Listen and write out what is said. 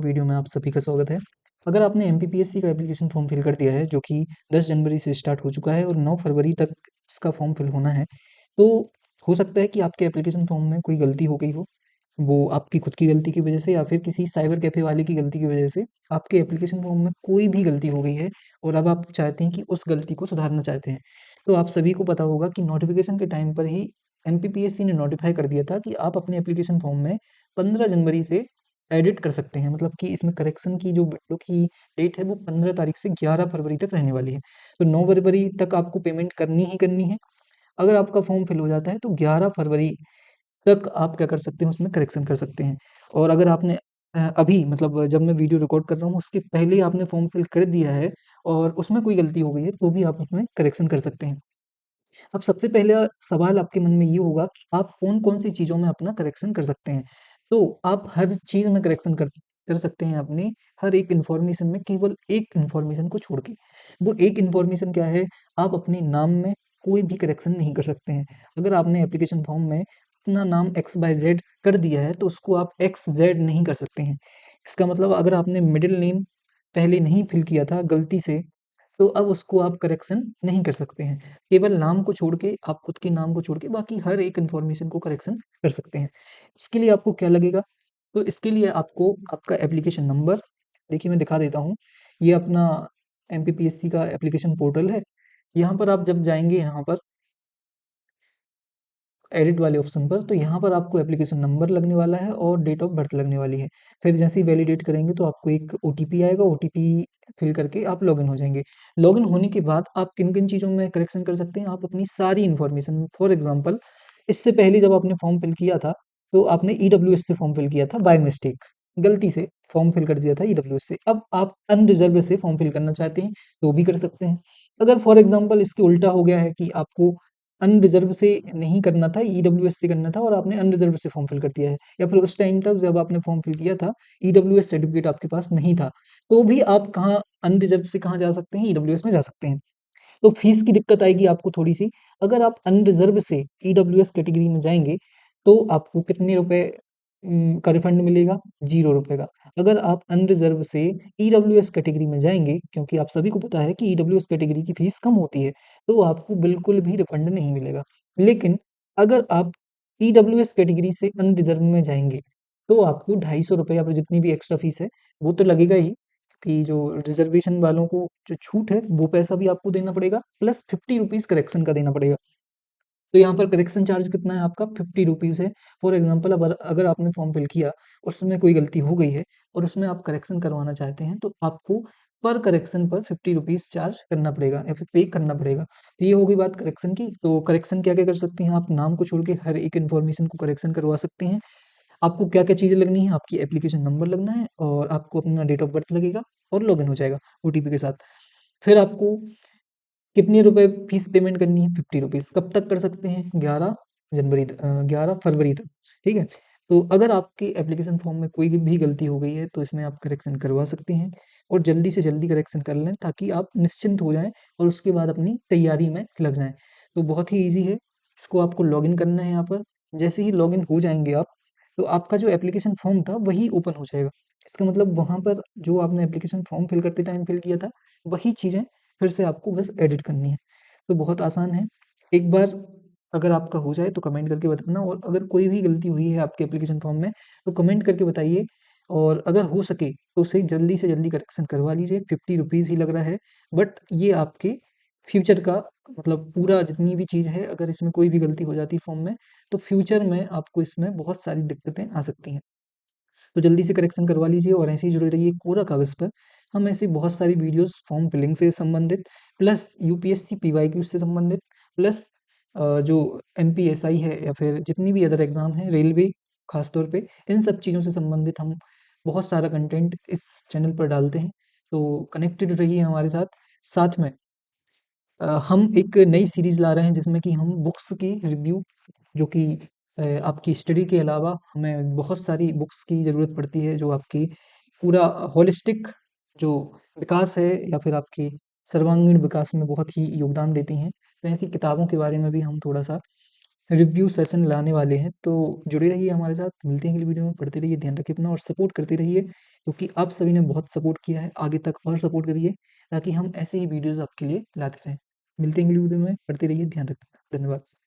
Video में आप सभी का स्वागत है। अगर आपने एमपीपीएससी का एप्लीकेशन फॉर्म फिल कर दिया है जो कि 10 जनवरी से स्टार्ट हो चुका है और 9 फरवरी तक इसका फॉर्म फिल होना है, तो हो सकता है कि आपके एप्लीकेशन फॉर्म में कोई गलती हो गई हो। वो आपकी खुद की गलती की वजह से या फिर किसी साइबर कैफ़े वाले की गलती की वजह से आपके एप्लीकेशन फॉर्म में कोई भी गलती हो गई है और अब आप चाहते हैं कि उस गलती को सुधारना चाहते हैं। तो आप सभी को पता होगा कि नोटिफ़िकेशन के टाइम पर ही एमपीपीएससी ने नोटिफ़ाई कर दिया था कि आप अपने एप्लीकेशन फॉर्म में 15 जनवरी से एडिट कर सकते हैं, मतलब कि इसमें करेक्शन की जो विंडो की डेट है वो 15 तारीख से 11 फरवरी तक रहने वाली है। तो 9 फरवरी तक आपको पेमेंट करनी ही करनी है। अगर आपका फॉर्म फिल हो जाता है तो 11 फरवरी तक आप क्या कर सकते हैं, उसमें करेक्शन कर सकते हैं। और अगर आपने अभी मतलब जब मैं वीडियो रिकॉर्ड कर रहा हूँ उसके पहले ही आपने फॉर्म फिल कर दिया है और उसमें कोई गलती हो गई है तो भी आप उसमें करेक्शन कर सकते हैं। अब सबसे पहला सवाल आपके मन में ये होगा कि आप कौन-कौन सी चीज़ों में अपना करेक्शन कर सकते हैं। तो आप हर चीज़ में करेक्शन कर सकते हैं अपनी हर एक इन्फॉर्मेशन में केवल एक इन्फॉर्मेशन को छोड़ के। वो एक इन्फॉर्मेशन क्या है? आप अपने नाम में कोई भी करेक्शन नहीं कर सकते हैं। अगर आपने एप्लीकेशन फॉर्म में अपना नाम एक्स वाई ज़ेड कर दिया है तो उसको आप एक्स ज़ेड नहीं कर सकते हैं। इसका मतलब अगर आपने मिडल नेम पहले नहीं फिल किया था गलती से, तो अब उसको आप करेक्शन नहीं कर सकते हैं। केवल नाम को छोड़ के आप खुद के नाम को छोड़ के बाकी हर एक इन्फॉर्मेशन को करेक्शन कर सकते हैं। इसके लिए आपको क्या लगेगा? तो इसके लिए आपको आपका एप्लीकेशन नंबर देखिए मैं दिखा देता हूँ। ये अपना एमपीपीएससी का एप्लीकेशन पोर्टल है। यहाँ पर आप जब जाएँगे यहाँ पर एडिट वाले ऑप्शन पर, तो यहाँ पर आपको एप्लीकेशन नंबर लगने वाला है और डेट ऑफ बर्थ लगने वाली है। फिर जैसे ही वैलिडेट करेंगे तो आपको एक ओटीपी आएगा, ओटीपी फिल करके आप लॉगिन हो जाएँगे। लॉगिन होने के बाद आप किन-किन चीज़ों में करेक्शन कर सकते हैं, आप अपनी सारी इन्फॉर्मेशन फॉर एग्ज़ाम्पल इससे पहले जब आपने फॉर्म फिल किया था, तो आपने ईडब्ल्यूएस से फॉर्म फिल किया था बाय मिस्टेक, गलती से फॉर्म फिल कर दिया था ईडब्ल्यूएस से। अब आप अनरिज़र्व्ड से फॉर्म फिल करना चाहते हैं, तो भी कर सकते हैं। अगर फॉर एग्ज़ाम्पल इसके उल्टा हो गया है कि आपको अनरिज़र्व से नहीं करना था, ईडब्ल्यूएस से करना था और आपने अनरिज़र्व से फॉर्म फिल कर दिया है या फिर उस टाइम तक जब आपने फॉर्म फिल किया था, ईडब्ल्यूएस सर्टिफ़िकेट आपके पास नहीं था, तो भी आप कहाँ अनरिज़र्व से कहाँ जा सकते हैं, ईडब्ल्यूएस में जा सकते हैं। तो फीस की दिक्कत आएगी आपको थोड़ी-सी। अगर आप अनरिज़र्व से ईडब्ल्यूएस कैटेगरी में जाएँगे, तो आपको कितने रुपए का रिफंड मिलेगा? ₹0 का। अगर आप अनरिज़र्व से ईडब्ल्यूएस कैटेगरी में जाएँगे, क्योंकि आप सभी को पता है कि ईडब्ल्यूएस कैटेगरी की फीस कम होती है, तो आपको बिल्कुल भी रिफंड नहीं मिलेगा। लेकिन अगर आप ईडब्ल्यूएस कैटेगरी से अनरिज़र्व में जाएँगे, तो आपको ₹250 या फिर जितनी भी एक्स्ट्रा फीस है, वो तो लगेगा ही कि जो रिज़र्वेशन वालों को जो छूट है, वो पैसा भी आपको देना पड़ेगा प्लस ₹50 करेक्शन का देना पड़ेगा। तो यहाँ पर करेक्शन चार्ज कितना है आपका ₹50 है। फॉर एग्ज़ाम्पल अगर आपने फॉर्म फिल किया, उसमें कोई गलती हो गई है और उसमें आप करेक्शन करवाना चाहते हैं, तो आपको पर करेक्शन पर ₹50 चार्ज करना पड़ेगा या फिर पे करना पड़ेगा। तो ये हो गई बात करेक्शन की। तो करेक्शन क्या-क्या कर सकते हैं आप? नाम को छोड़ के हर एक इन्फॉर्मेशन को करेक्शन करवा सकते हैं। आपको क्या-क्या चीज़ें लगनी है? आपकी एप्लीकेशन नंबर लगना है और आपको अपना डेट ऑफ बर्थ लगेगा और लॉगिन हो जाएगा ओटीपी के साथ। फिर आपको कितने रुपए फीस पेमेंट करनी है? ₹50 कब तक कर सकते हैं? 11 फरवरी तक, ठीक है? तो अगर आपके एप्लीकेशन फॉर्म में कोई भी गलती हो गई है, तो इसमें आप करेक्शन करवा सकते हैं और जल्दी से जल्दी करेक्शन कर लें ताकि आप निश्चिंत हो जाएँ और उसके बाद अपनी तैयारी में लग जाएँ। तो बहुत ही ईज़ी है, इसको आपको लॉगिन करना है यहाँ पर। जैसे ही लॉगिन हो जाएँगे आप, तो आपका जो एप्लीकेशन फॉर्म था, वही ओपन हो जाएगा। इसका मतलब वहाँ पर जो आपने एप्लीकेशन फॉर्म फिल करते टाइम फिल किया था, वही चीज़ें फिर से आपको बस एडिट करनी है। तो बहुत आसान है। एक बार अगर आपका हो जाए तो कमेंट करके बताना और अगर कोई भी गलती हुई है आपके एप्लीकेशन फॉर्म में तो कमेंट करके बताइए और अगर हो सके तो उसे जल्दी से जल्दी करेक्शन करवा लीजिए। ₹50 ही लग रहा है बट ये आपके फ्यूचर का मतलब पूरा जितनी भी चीज़ है अगर इसमें कोई भी गलती हो जाती है फॉर्म में तो फ्यूचर में आपको इसमें बहुत सारी दिक्कतें आ सकती हैं। तो जल्दी से करेक्शन करवा लीजिए और ऐसे ही जुड़े रहिए कोरा कागज़ पर। हम ऐसी बहुत सारी वीडियोज़ फॉर्म फिलिंग से संबंधित प्लस यूपीएससी पीवाईक्यू से संबंधित प्लस जो एमपीएसआई है या फिर जितनी भी अदर एग्ज़ाम हैं, रेलवे ख़ास तौर पे, इन सब चीज़ों से संबंधित हम बहुत सारा कंटेंट इस चैनल पर डालते हैं। तो कनेक्टेड रहिए हमारे साथ। साथ में हम एक नई सीरीज़ ला रहे हैं जिसमें कि हम बुक्स की रिव्यू जो कि आपकी स्टडी के अलावा हमें बहुत सारी बुक्स की ज़रूरत पड़ती है जो आपकी पूरा होलिस्टिक जो विकास है या फिर आपकी सर्वांगीण विकास में बहुत ही योगदान देती हैं। तो ऐसी किताबों के बारे में भी हम थोड़ा-सा रिव्यू सेशन लाने वाले हैं। तो जुड़े रहिए हमारे साथ, मिलते हैं अगली वीडियो में, पढ़ते रहिए, ध्यान रखिए अपना और सपोर्ट करते रहिए। क्योंकि आप सभी ने बहुत सपोर्ट किया है, आगे तक और सपोर्ट करिए ताकि हम ऐसे ही वीडियोज़ आपके लिए लाते रहें। मिलते हैं अगली वीडियो में, पढ़ते रहिए, ध्यान रखिए। धन्यवाद।